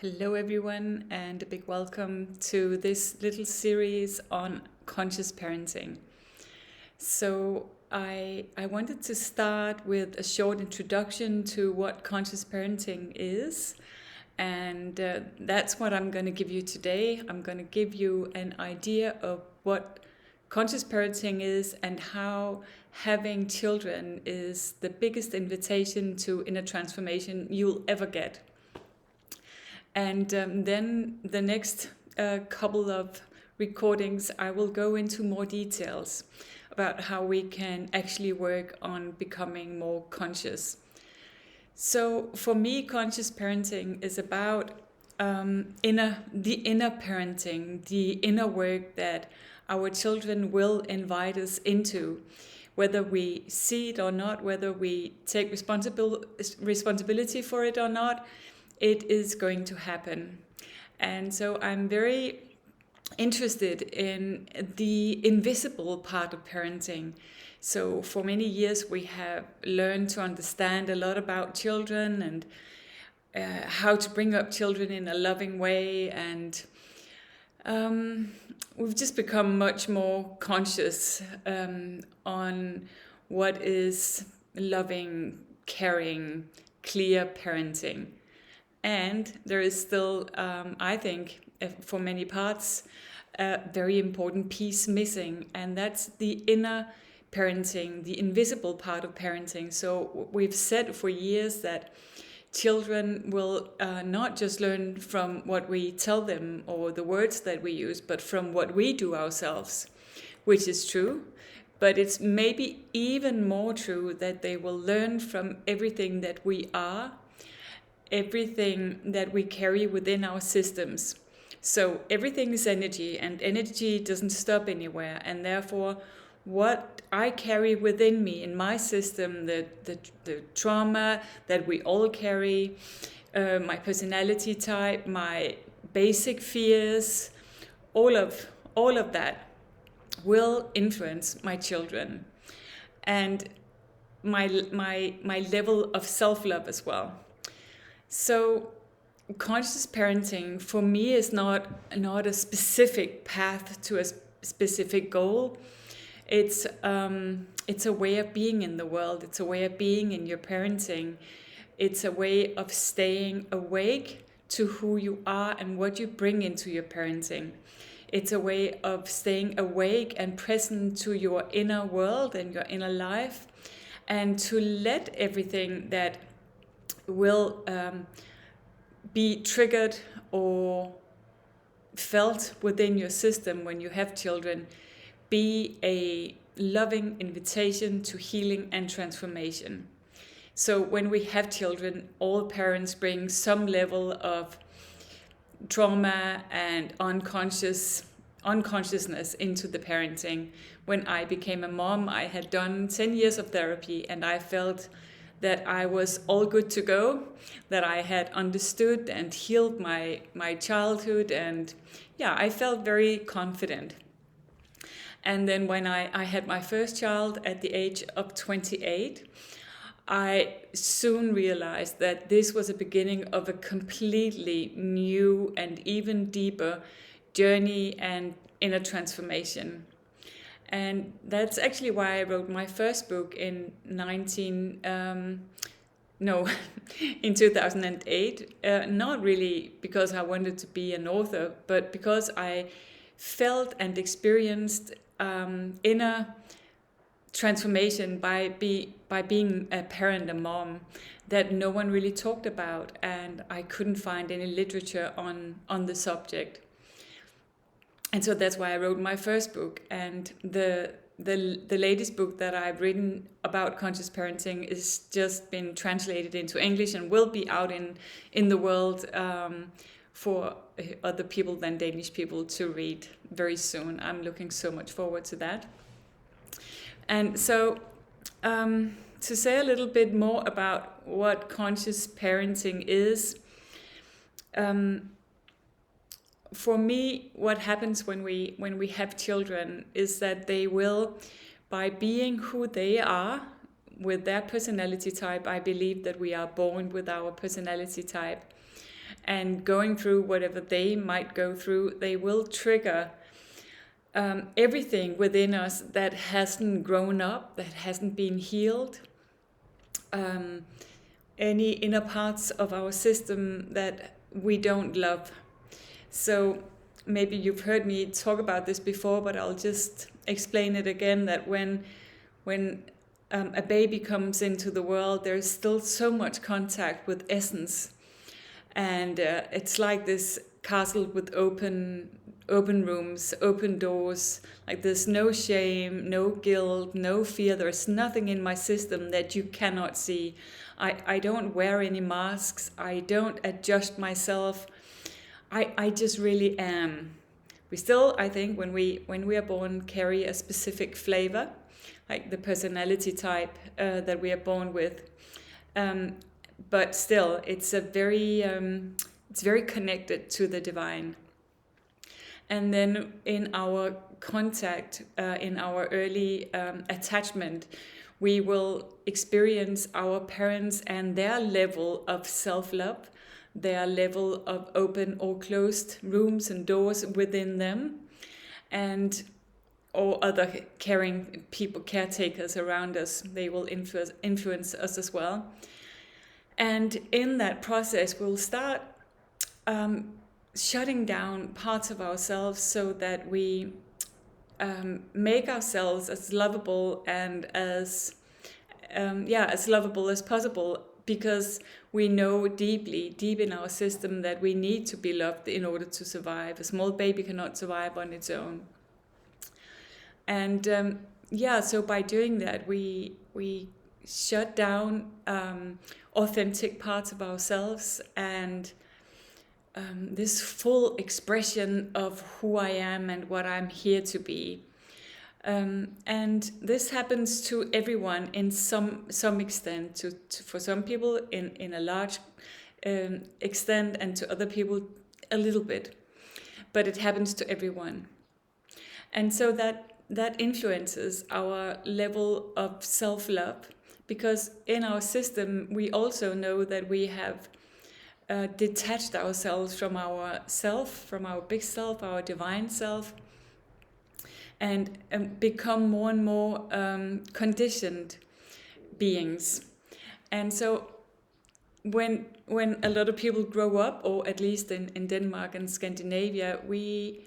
Hello, everyone, and a big welcome to this little series on conscious parenting. So, I wanted to start with a short introduction to what conscious parenting is, and that's what I'm going to give you today. I'm going to give you an idea of what conscious parenting is and how having children is the biggest invitation to inner transformation you'll ever get. And then the next couple of recordings, I will go into more details about how we can actually work on becoming more conscious. So for me, conscious parenting is about the inner parenting, the inner work that our children will invite us into, whether we see it or not, whether we take responsibility for it or not. It is going to happen. And so I'm very interested in the invisible part of parenting. So for many years we have learned to understand a lot about children and how to bring up children in a loving way, and we've just become much more conscious on what is loving, caring, clear parenting. And there is still, I think, for many parts, a very important piece missing, and that's the inner parenting, the invisible part of parenting. So we've said for years that children will not just learn from what we tell them or the words that we use, but from what we do ourselves, which is true. But it's maybe even more true that they will learn from everything that we are, everything that we carry within our systems. So everything is energy, and energy doesn't stop anywhere. And therefore, what I carry within me, in my system, the trauma that we all carry, my personality type, my basic fears, all of that will influence my children and my level of self-love as well. So conscious parenting for me is not a specific path to a specific goal. It's a way of being in the world. It's a way of being in your parenting. It's a way of staying awake to who you are and what you bring into your parenting. It's a way of staying awake and present to your inner world and your inner life, and to let everything that will be triggered or felt within your system when you have children be a loving invitation to healing and transformation. So when we have children, all parents bring some level of trauma and unconsciousness into the parenting. When I became a mom, I had done 10 years of therapy, and I felt that I was all good to go, that I had understood and healed my childhood, and I felt very confident. And then when I had my first child at the age of 28, I soon realized that this was a beginning of a completely new and even deeper journey and inner transformation. And that's actually why I wrote my first book in 2008. Not really because I wanted to be an author, but because I felt and experienced inner transformation by being a parent, a mom, that no one really talked about, and I couldn't find any literature on the subject. And so that's why I wrote my first book. And the latest book that I've written about conscious parenting is just been translated into English and will be out in the world for other people than Danish people to read very soon. I'm looking so much forward to that. And so to say a little bit more about what conscious parenting is, for me, what happens when we have children is that they will, by being who they are with their personality type, I believe that we are born with our personality type, and going through whatever they might go through, they will trigger everything within us that hasn't grown up, that hasn't been healed, any inner parts of our system that we don't love. So maybe you've heard me talk about this before, but I'll just explain it again, that when a baby comes into the world, there's still so much contact with essence. And it's like this castle with open rooms, open doors. Like there's no shame, no guilt, no fear. There's nothing in my system that you cannot see. I don't wear any masks. I don't adjust myself. I just really am. We still, I think, when we are born, carry a specific flavor, like the personality type that we are born with. But still, it's very connected to the divine. And then in our contact, in our early attachment, we will experience our parents and their level of self-love, their level of open or closed rooms and doors within them, and or other caring people, caretakers around us. They will influence us as well. And in that process, we'll start shutting down parts of ourselves so that we make ourselves as lovable and as lovable as possible, because we know deep in our system that we need to be loved in order to survive. A small baby cannot survive on its own. And so by doing that, we shut down authentic parts of ourselves and this full expression of who I am and what I'm here to be. And this happens to everyone in some extent, for some people in a large extent, and to other people a little bit. But it happens to everyone. And so that influences our level of self-love, because in our system we also know that we have detached ourselves from our self, from our big self, our divine self, and become more and more conditioned beings. And so when a lot of people grow up, or at least in Denmark and Scandinavia, we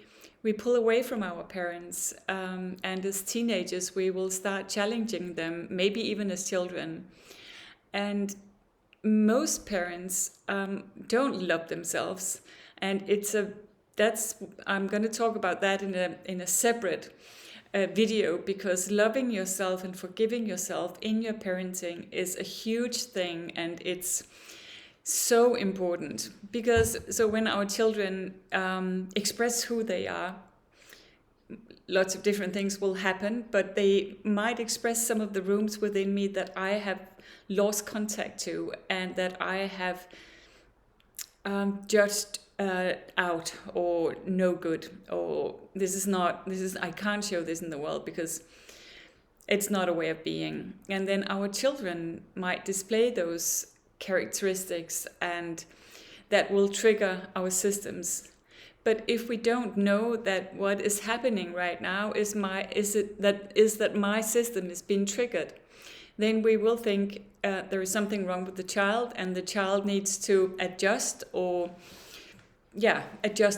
pull away from our parents, and as teenagers we will start challenging them, maybe even as children. And most parents don't love themselves, and I'm going to talk about that in a separate video, because loving yourself and forgiving yourself in your parenting is a huge thing, and it's so important. Because when our children express who they are, lots of different things will happen, but they might express some of the rooms within me that I have lost contact to, and that I have judged out, or no good, or I can't show this in the world because it's not a way of being. And then our children might display those characteristics, and that will trigger our systems. But if we don't know that what is happening right now is that my system is being triggered, then we will think there is something wrong with the child, and the child needs to adjust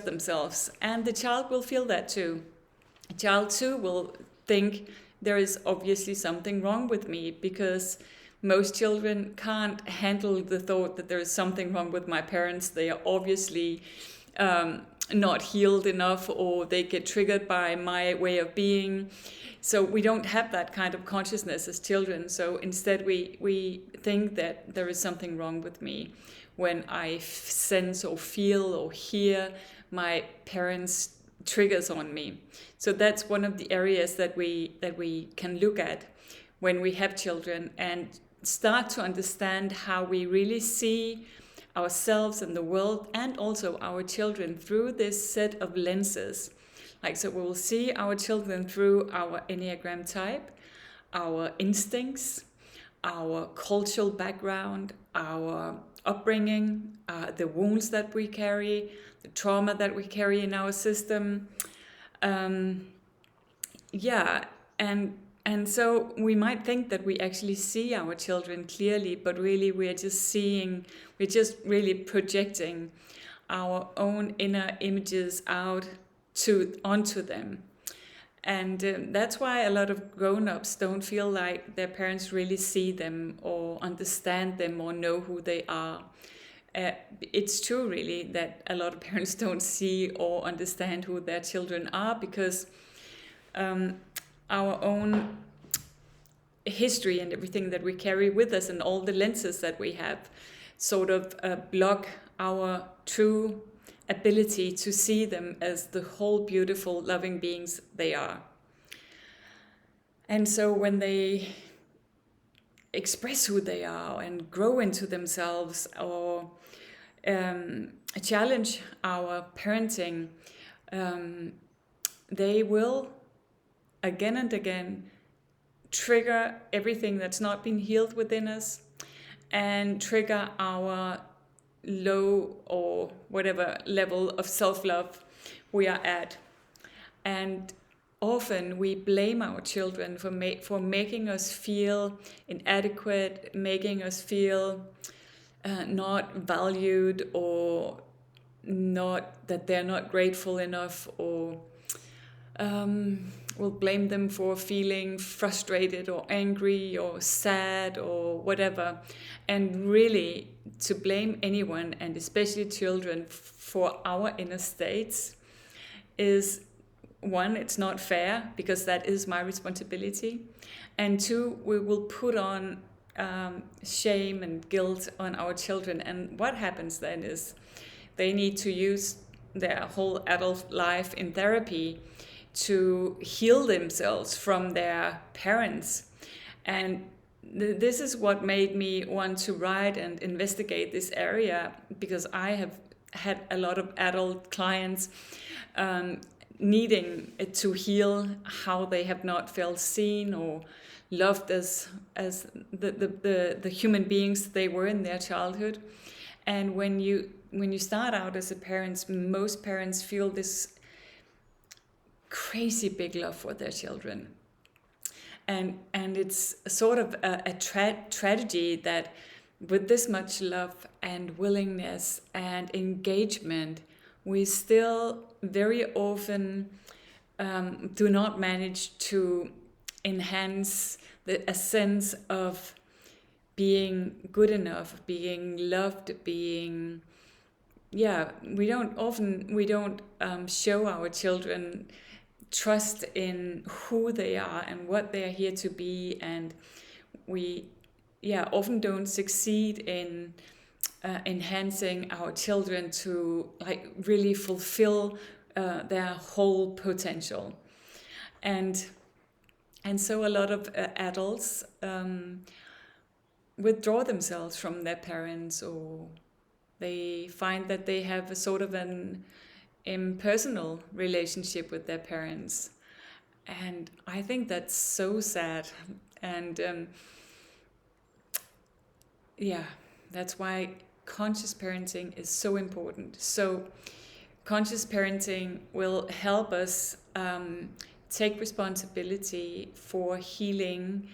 themselves. And the child will feel that too. A child too will think there is obviously something wrong with me, because most children can't handle the thought that there is something wrong with my parents. They are obviously not healed enough, or they get triggered by my way of being. So we don't have that kind of consciousness as children. So instead we think that there is something wrong with me when I sense or feel or hear my parents' triggers on me. So that's one of the areas that we can look at when we have children, and start to understand how we really see ourselves and the world, and also our children, through this set of lenses. So we will see our children through our Enneagram type, our instincts, our cultural background, our upbringing, the wounds that we carry, the trauma that we carry in our system. Um, yeah, and so we might think that we actually see our children clearly, but really we're just really projecting our own inner images out onto them. And that's why a lot of grown-ups don't feel like their parents really see them or understand them or know who they are. It's true, really, that a lot of parents don't see or understand who their children are because our own history and everything that we carry with us and all the lenses that we have sort of block our true ability to see them as the whole beautiful, loving beings they are. And so when they express who they are and grow into themselves or challenge our parenting, they will again and again trigger everything that's not been healed within us and trigger our low or whatever level of self-love we are at. And often we blame our children for making us feel inadequate, making us feel not valued, or not that they're not grateful enough, or we'll blame them for feeling frustrated or angry or sad or whatever. And really, to blame anyone, and especially children, for our inner states is, one, it's not fair because that is my responsibility. And two, we will put on shame and guilt on our children. And what happens then is they need to use their whole adult life in therapy to heal themselves from their parents. And this is what made me want to write and investigate this area, because I have had a lot of adult clients needing to heal how they have not felt seen or loved as the human beings they were in their childhood. And when you start out as a parent, most parents feel this crazy big love for their children, and it's sort of a tragedy that with this much love and willingness and engagement, we still very often do not manage to enhance a sense of being good enough, being loved, being, we don't show our children trust in who they are and what they are here to be. And we often don't succeed in enhancing our children to like really fulfill their whole potential. And so a lot of adults withdraw themselves from their parents, or they find that they have a sort of an impersonal relationship with their parents. And I think that's so sad. And that's why conscious parenting is so important. So conscious parenting will help us take responsibility for healing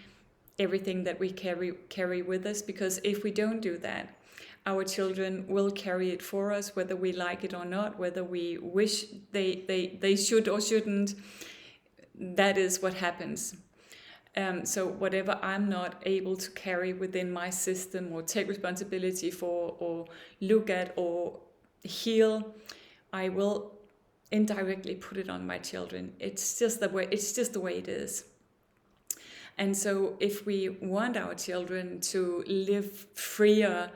everything that we carry with us, because if we don't do that, our children will carry it for us, whether we like it or not, whether we wish they should or shouldn't. That is what happens. So whatever I'm not able to carry within my system or take responsibility for or look at or heal, I will indirectly put it on my children. It's just the way it is. And so if we want our children to live freer,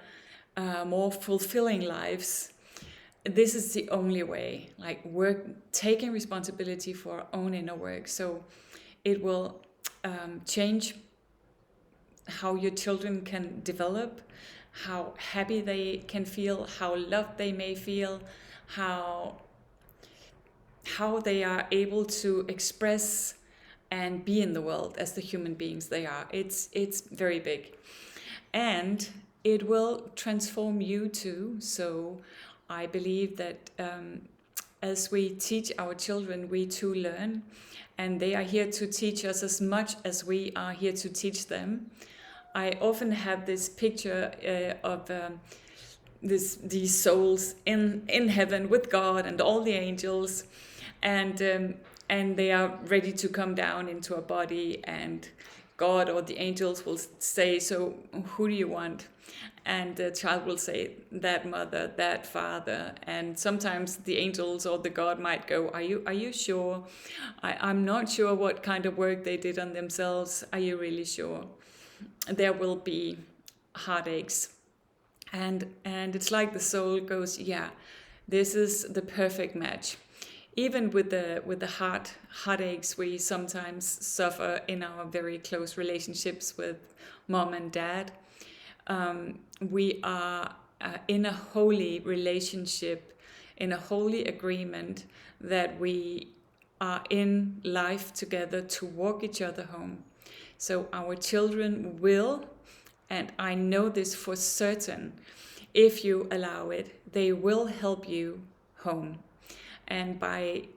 more fulfilling lives, this is the only way, like taking responsibility for our own inner work. So it will change how your children can develop, how happy they can feel, how loved they may feel, how they are able to express and be in the world as the human beings they are. It's very big. And it will transform you too. So I believe that as we teach our children, we too learn, and they are here to teach us as much as we are here to teach them. I often have this picture of these souls in heaven with God and all the angels, and they are ready to come down into a body, and God or the angels will say, "So who do you want?" And the child will say, "That mother, that father." And sometimes the angels or the God might go, Are you sure? I'm not sure what kind of work they did on themselves. Are you really sure?" There will be heartaches. And it's like the soul goes, "Yeah, this is the perfect match." Even with the heartaches we sometimes suffer in our very close relationships with mom and dad, we are in a holy relationship, in a holy agreement that we are in life together to walk each other home. So our children will, and I know this for certain, if you allow it, they will help you home. And by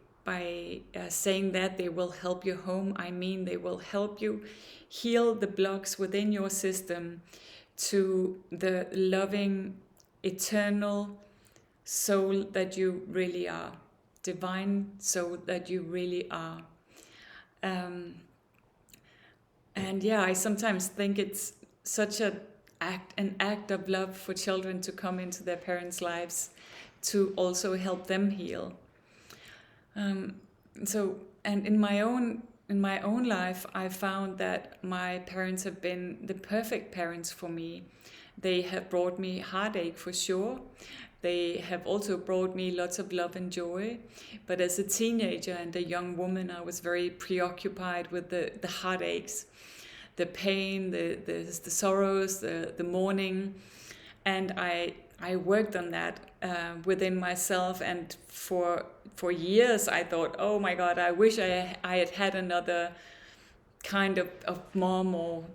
saying that they will help you home, I mean they will help you heal the blocks within your system to the loving, eternal soul that you really are, divine soul that you really are. And yeah, I sometimes think it's such an act of love for children to come into their parents' lives to also help them heal. So, and in my own life, I found that my parents have been the perfect parents for me. They have brought me heartache for sure. They have also brought me lots of love and joy. But as a teenager and a young woman, I was very preoccupied with the heartaches, the pain, the sorrows, the mourning. And I worked on that within myself. And for years, I thought, oh my God, I wish I had had another kind of mom or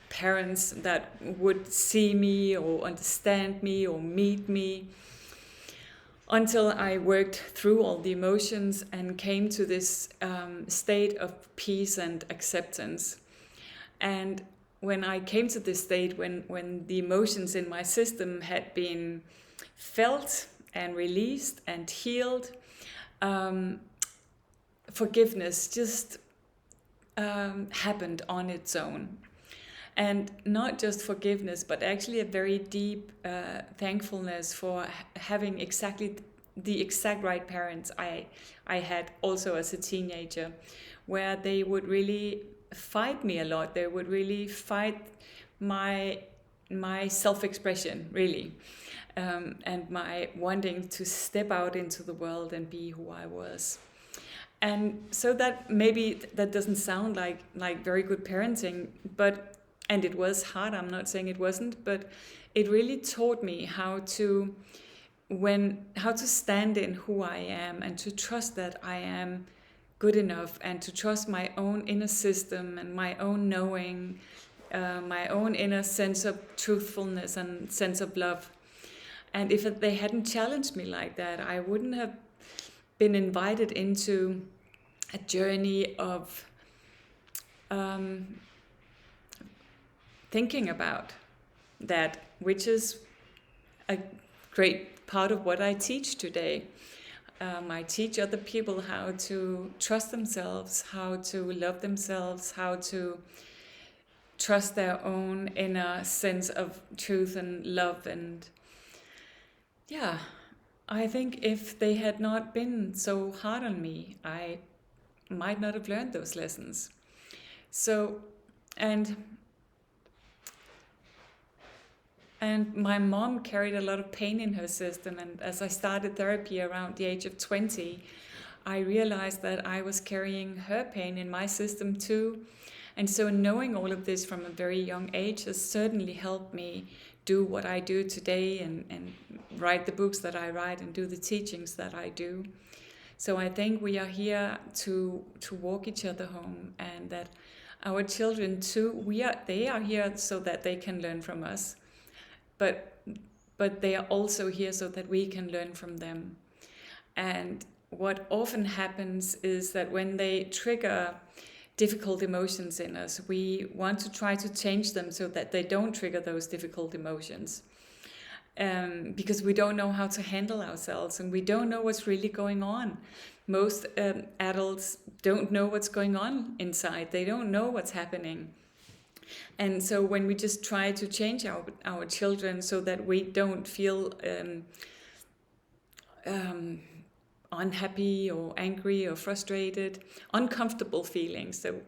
parents that would see me or understand me or meet me, until I worked through all the emotions and came to this state of peace and acceptance. And when I came to this state, when the emotions in my system had been felt and released and healed, forgiveness just happened on its own. And not just forgiveness, but actually a very deep thankfulness for having exactly the exact right parents I had also as a teenager, where they would really fight me a lot. They would really fight my self-expression, really, and my wanting to step out into the world and be who I was. And so that maybe that doesn't sound like very good parenting, but and it was hard. I'm not saying it wasn't, but it really taught me how to stand in who I am and to trust that I am good enough, and to trust my own inner system and my own knowing, my own inner sense of truthfulness and sense of love. And if they hadn't challenged me like that, I wouldn't have been invited into a journey of thinking about that, which is a great part of what I teach today. I teach other people how to trust themselves, how to love themselves, how to trust their own inner sense of truth and love. And yeah, I think if they had not been so hard on me, I might not have learned those lessons. So, and my mom carried a lot of pain in her system. And as I started therapy around the age of 20, I realized that I was carrying her pain in my system too. And so knowing all of this from a very young age has certainly helped me do what I do today, and write the books that I write and do the teachings that I do. So I think we are here to walk each other home, and that our children too, they are here so that they can learn from us. but they are also here so that we can learn from them. And what often happens is that when they trigger difficult emotions in us, we want to try to change them so that they don't trigger those difficult emotions. Because we don't know how to handle ourselves, and we don't know what's really going on. Most adults don't know what's going on inside. They don't know what's happening. And so when we just try to change our children so that we don't feel unhappy or angry or frustrated, uncomfortable feelings. So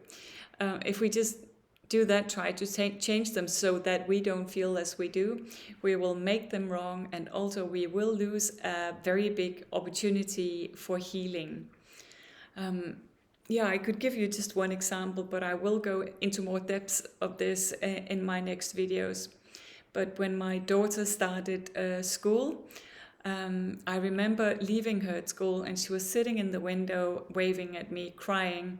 if we just do that, try to change them so that we don't feel as we do, we will make them wrong, and also we will lose a very big opportunity for healing. I could give you just one example, but I will go into more depths of this in my next videos. But when my daughter started school, I remember leaving her at school, and she was sitting in the window waving at me, crying.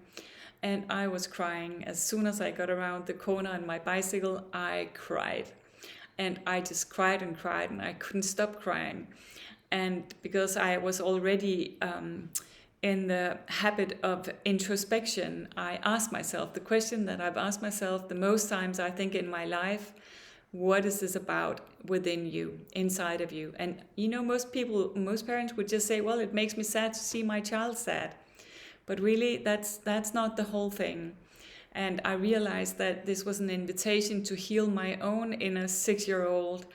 And I was crying. As soon as I got around the corner on my bicycle, I cried. And I just cried, and I couldn't stop crying. And because I was already in the habit of introspection, I asked myself the question that I've asked myself the most times, I think, in my life: what is this about within you, inside of you? And most parents would just say, well, it makes me sad to see my child sad. But really, that's not the whole thing. And I realized that this was an invitation to heal my own inner 6-year-old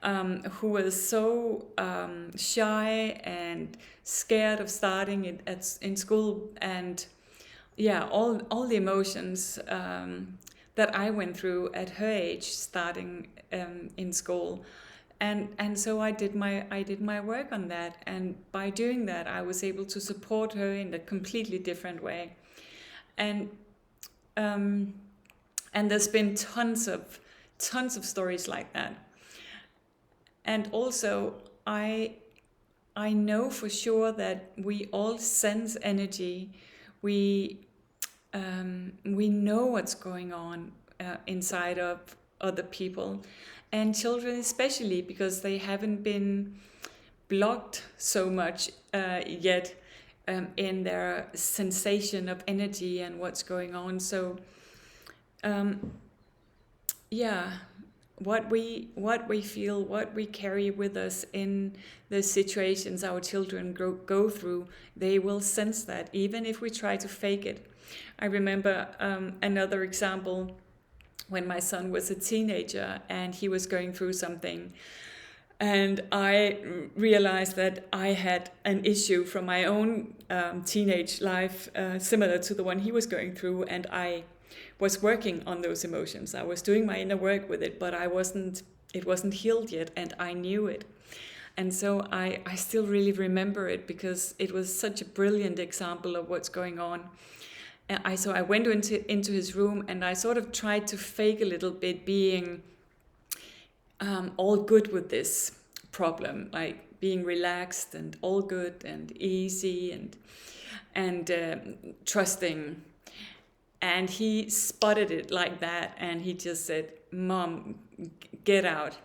who was so shy and scared of starting in school, and all the emotions that I went through at her age, starting in school. And so I did my work on that, and by doing that I was able to support her in a completely different way. And there's been tons of stories like that. And also I know for sure that we all sense energy. We know what's going on inside of other people, and children especially, because they haven't been blocked so much yet in their sensation of energy and what's going on. So what we feel, what we carry with us in the situations our children go through, they will sense that, even if we try to fake it. I remember another example, when my son was a teenager and he was going through something, and I realized that I had an issue from my own teenage life similar to the one he was going through, and I was working on those emotions. I was doing my inner work with it, but it wasn't healed yet, and I knew it. And so I still really remember it, because it was such a brilliant example of what's going on. So I went into his room, and I sort of tried to fake a little bit being all good with this problem, like being relaxed and all good and easy and trusting. And he spotted it like that, and he just said, "Mom, get out.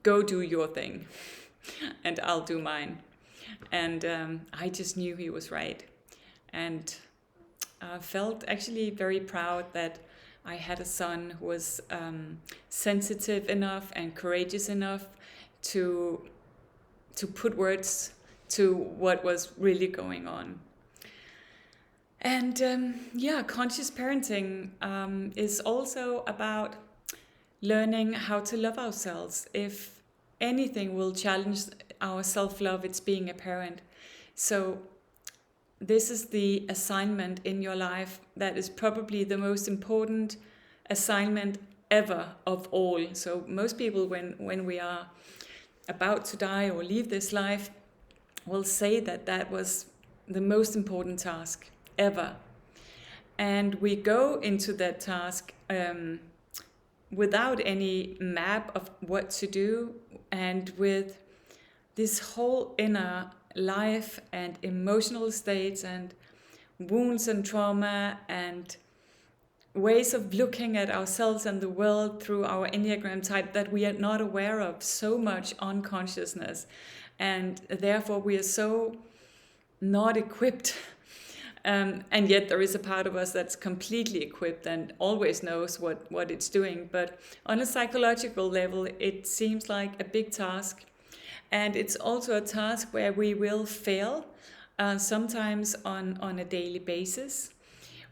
Go do your thing, and I'll do mine." And I just knew he was right. And I felt actually very proud that I had a son who was sensitive enough and courageous enough to put words to what was really going on. And conscious parenting is also about learning how to love ourselves. If anything will challenge our self-love, it's being a parent. So this is the assignment in your life that is probably the most important assignment ever of all. So most people, when we are about to die or leave this life, will say that was the most important task ever. And we go into that task without any map of what to do, and with this whole inner life and emotional states and wounds and trauma and ways of looking at ourselves and the world through our Enneagram type that we are not aware of, so much unconsciousness, and therefore we are so not equipped. And yet there is a part of us that's completely equipped and always knows what it's doing. But on a psychological level, it seems like a big task. And it's also a task where we will fail, sometimes on a daily basis,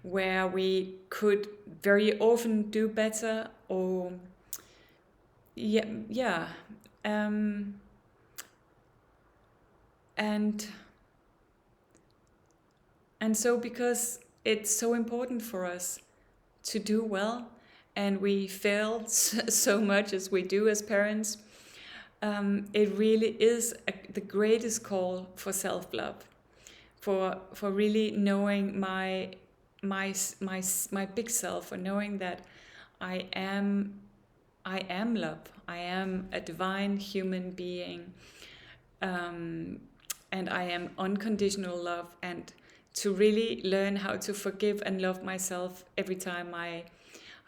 where we could very often do better, or yeah. And so because it's so important for us to do well, and we fail so much as we do as parents, it really is the greatest call for self-love, for really knowing my big self, for knowing that I am love. I am a divine human being, and I am unconditional love, and to really learn how to forgive and love myself every time I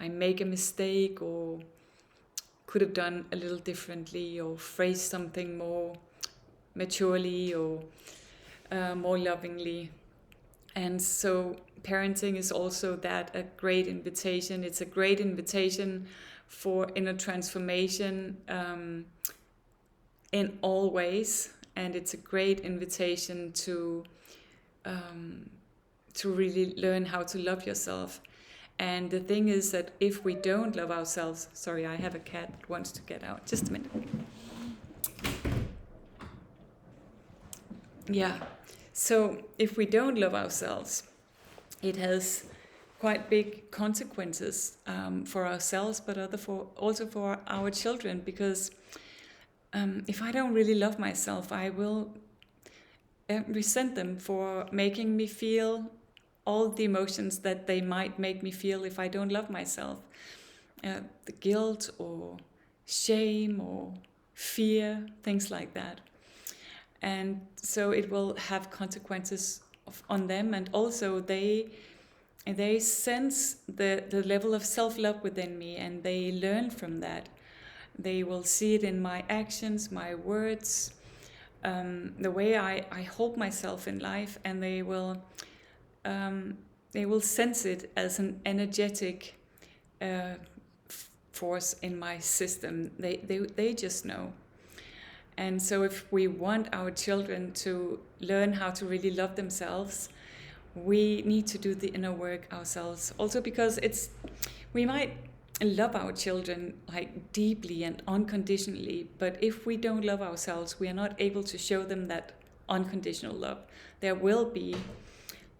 make a mistake, or could have done a little differently, or phrased something more maturely, or more lovingly. And so parenting is also that, a great invitation. It's a great invitation for inner transformation, in all ways, and it's a great invitation to really learn how to love yourself. And the thing is that if we don't love ourselves, sorry, I have a cat that wants to get out. Just a minute. Yeah. So if we don't love ourselves, it has quite big consequences, for ourselves, but also for our children. Because if I don't really love myself, I will resent them for making me feel all the emotions that they might make me feel if I don't love myself. The guilt, or shame, or fear, things like that. And so it will have consequences on them, and also they sense the level of self-love within me, and they learn from that. They will see it in my actions, my words, the way I hold myself in life, and they will sense it as an energetic force in my system. They just know. And so if we want our children to learn how to really love themselves, we need to do the inner work ourselves. Also because we might love our children like deeply and unconditionally, but if we don't love ourselves, we are not able to show them that unconditional love. There will be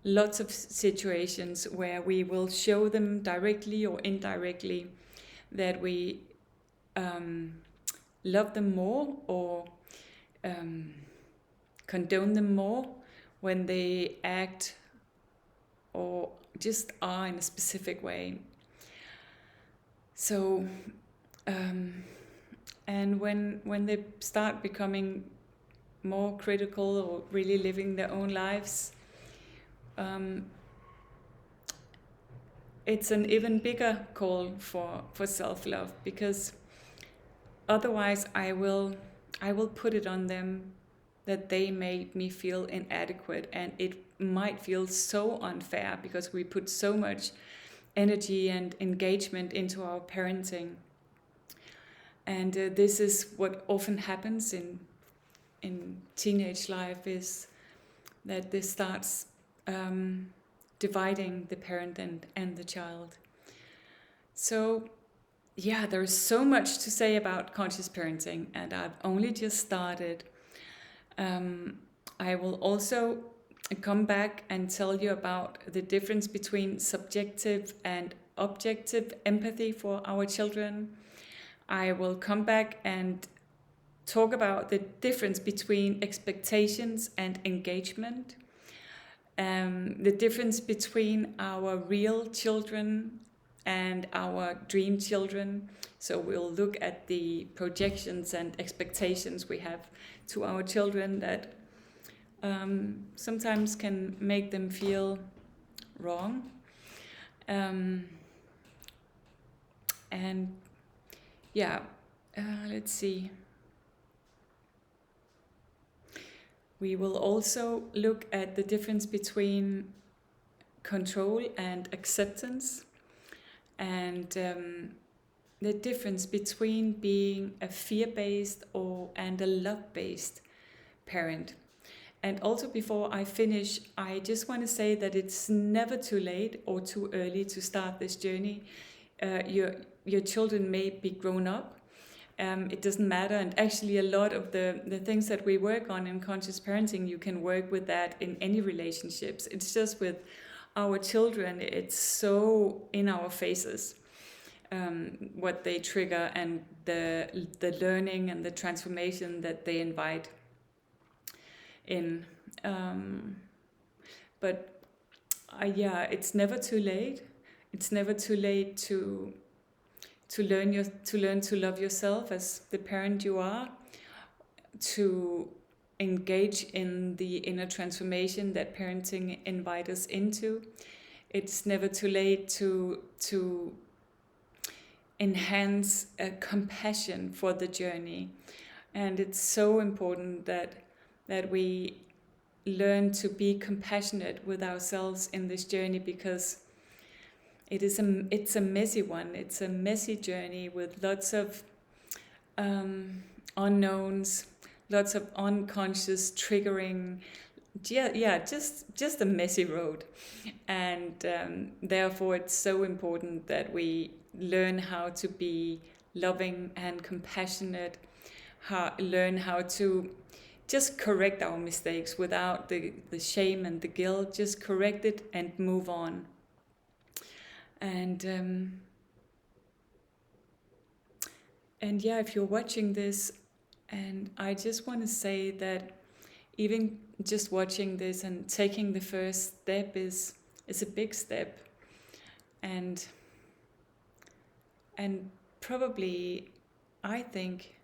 lots of situations where we will show them directly or indirectly that we love them more, or condone them more when they act or just are in a specific way. So, and when they start becoming more critical, or really living their own lives, it's an even bigger call for self-love, because otherwise I will put it on them that they made me feel inadequate, and it might feel so unfair because we put so much energy and engagement into our parenting. And this is what often happens in teenage life, is that this starts dividing the parent and the child. So yeah, there is so much to say about conscious parenting, and I've only just started. I will also come back and tell you about the difference between subjective and objective empathy for our children. I will come back and talk about the difference between expectations and engagement, the difference between our real children and our dream children. So we'll look at the projections and expectations we have to our children that sometimes can make them feel wrong. And yeah, let's see. We will also look at the difference between control and acceptance, and the difference between being a fear-based and a love-based parent. And also, before I finish, I just want to say that it's never too late or too early to start this journey. Your children may be grown up. It doesn't matter. And actually, a lot of the things that we work on in conscious parenting, you can work with that in any relationships. It's just with our children, it's so in our faces, what they trigger and the learning and the transformation that they invite in. But yeah, it's never too late. It's never too late to learn to love yourself as the parent you are, to engage in the inner transformation that parenting invites us into. It's never too late to enhance compassion for the journey. And it's so important that we learn to be compassionate with ourselves in this journey, because it's a messy one. It's a messy journey with lots of unknowns, lots of unconscious triggering. Yeah, just a messy road. And therefore it's so important that we learn how to be loving and compassionate, learn how to just correct our mistakes without the shame and the guilt. Just correct it and move on. And yeah, if you're watching this, and I just want to say that even just watching this and taking the first step is a big step. And probably, I think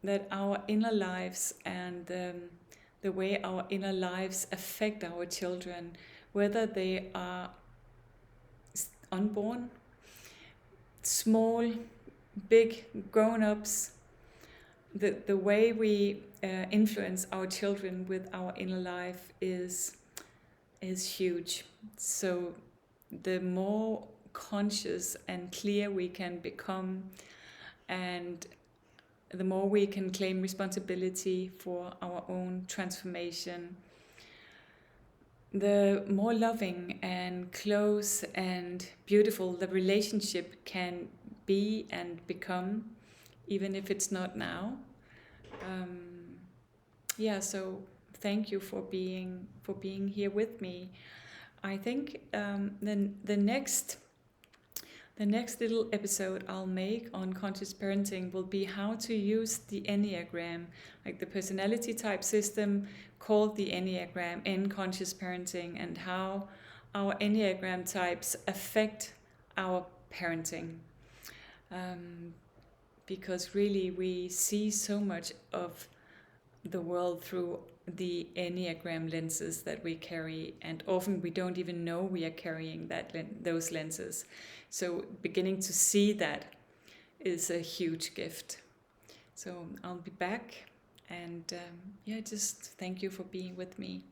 that our inner lives and the way our inner lives affect our children, whether they are unborn, small, big, grown-ups, the way we influence our children with our inner life is huge. So the more conscious and clear we can become, and the more we can claim responsibility for our own transformation, the more loving and close and beautiful the relationship can be and become, even if it's not now. Yeah, so thank you for being here with me. I think the next little episode I'll make on conscious parenting will be how to use the Enneagram, like the personality type system called the Enneagram, in conscious parenting, and how our Enneagram types affect our parenting. Because really we see so much of the world through the Enneagram lenses that we carry, and often we don't even know we are carrying those lenses. So beginning to see that is a huge gift. So I'll be back, and yeah, just thank you for being with me.